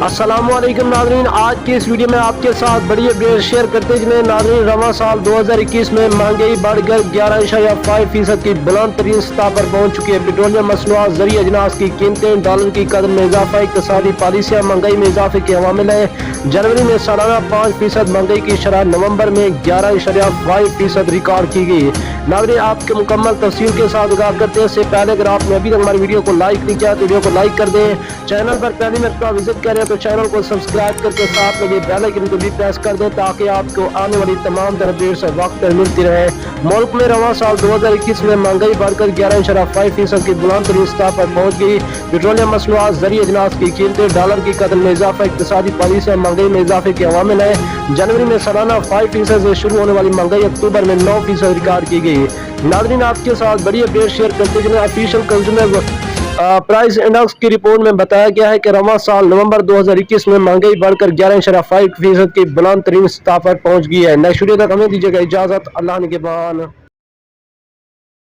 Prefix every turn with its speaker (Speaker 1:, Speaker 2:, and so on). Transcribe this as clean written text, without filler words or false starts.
Speaker 1: अस्सलामुअलैकुम नाज़रीन, आज की इस वीडियो में आपके साथ बड़ी अपडेट शेयर करते चले। नाज़रीन, रवां साल 2021 में महंगाई बढ़कर 11.5% की बुलंद तरीन सतह पर पहुंच चुकी है। पेट्रोलियम मसनूआत, ज़रूरी अजनास की कीमतें, डॉलर की कदर में इजाफा, इक़्तिसादी पॉलिसियाँ महंगाई में इजाफे के अवामिल हैं। जनवरी में सालाना 5% महंगाई की शरह नवंबर में 11.5% रिकॉर्ड की गई। नाज़रीन, आपके मुकम्मल तफसील के साथ आगाह करते हैं। इससे पहले अगर आपने अभी तक हमारी वीडियो को लाइक नहीं किया तो वीडियो को लाइक कर दें। चैनल पर पहली मरतबा विजिट करें तो चैनल को सब्सक्राइब करके साथ लगे बेल आइकन को भी प्रेस कर दें ताकि आपको आने वाली तमाम तरह अपडेट्स वक्त पर मिलती रहे। मुल्क में रवां साल 2021 में महंगाई बढ़कर 11.5% की बुलंद तरीन सतह पर पहुंच गई। पेट्रोलियम मसनूआत, ज़रूरी अजनास की कीमतें, डॉलर की कदर में इजाफा, इक़्तिसादी पॉलिसियाँ महंगाई में इजाफे के अवामिल है। जनवरी में सालाना 5% से शुरू होने वाली महंगाई अक्टूबर में 9% रिकॉर्ड की गई। नाज़रीन, आपके साथ बड़ी अपडेट शेयर करते चले। ऑफिशियल कंज्यूमर प्राइस इंडेक्स की रिपोर्ट में बताया गया है कि रवां साल नवंबर 2021 में महंगाई बढ़कर 11.5% की बुलंद तरीन सतह पर पहुंच गई है। नेक्स्ट वीडियो तक हमें दीजिएगा इजाजत। अल्लाह निगहबान।